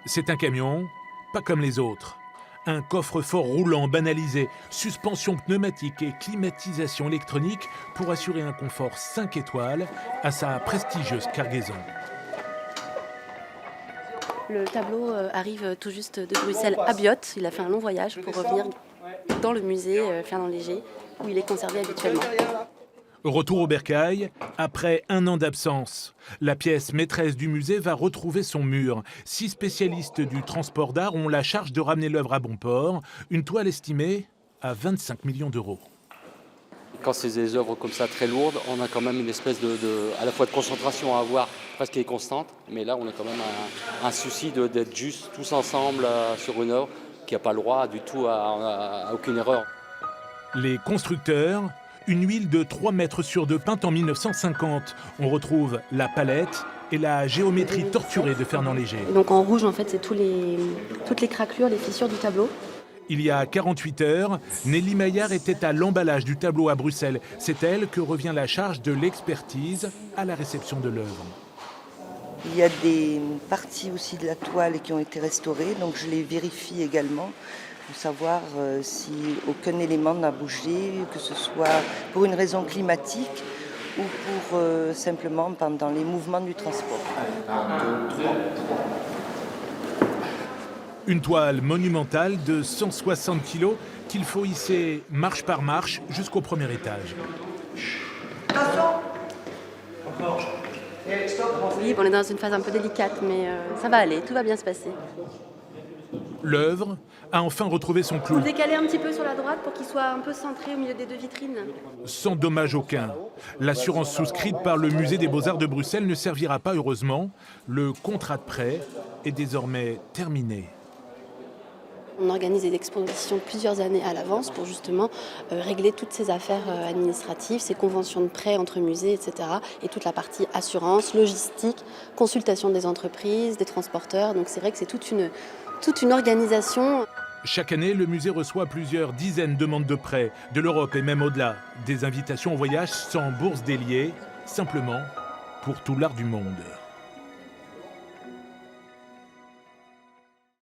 C'est un camion, pas comme les autres. Un coffre-fort roulant banalisé, suspension pneumatique et climatisation électronique pour assurer un confort 5 étoiles à sa prestigieuse cargaison. Le tableau arrive tout juste de Bruxelles à Biot. Il a fait un long voyage pour revenir dans le musée Fernand-Léger où il est conservé habituellement. Retour au bercail, après un an d'absence. La pièce maîtresse du musée va retrouver son mur. 6 spécialistes du transport d'art ont la charge de ramener l'œuvre à bon port. Une toile estimée à 25 millions d'euros. Quand c'est des œuvres comme ça très lourdes, on a quand même une espèce à la fois de concentration à avoir presque qui est constante, mais là on a quand même un souci d'être juste tous ensemble sur une œuvre qui n'a pas le droit du tout à aucune erreur. Les constructeurs, une huile de 3 mètres sur 2 peinte en 1950. On retrouve la palette et la géométrie torturée de Fernand-Léger. Donc en rouge, en fait, c'est toutes les craquelures, les fissures du tableau. Il y a 48 heures, Nelly Maillard était à l'emballage du tableau à Bruxelles. C'est elle que revient la charge de l'expertise à la réception de l'œuvre. Il y a des parties aussi de la toile qui ont été restaurées, donc je les vérifie également pour savoir si aucun élément n'a bougé, que ce soit pour une raison climatique ou pour simplement pendant les mouvements du transport. Une toile monumentale de 160 kilos qu'il faut hisser marche par marche jusqu'au premier étage. Oui, on est dans une phase un peu délicate, mais ça va aller, tout va bien se passer. L'œuvre a enfin retrouvé son clou. Vous le décalez un petit peu sur la droite pour qu'il soit un peu centré au milieu des 2 vitrines. Sans dommage aucun. L'assurance souscrite par le Musée des Beaux-Arts de Bruxelles ne servira pas heureusement. Le contrat de prêt est désormais terminé. On organise des expositions plusieurs années à l'avance pour justement régler toutes ces affaires administratives, ces conventions de prêt entre musées, etc. Et toute la partie assurance, logistique, consultation des entreprises, des transporteurs. Donc c'est vrai que c'est toute une organisation. Chaque année, le musée reçoit plusieurs dizaines de demandes de prêts, de l'Europe et même au-delà. Des invitations au voyage sans bourse déliée, simplement pour tout l'art du monde.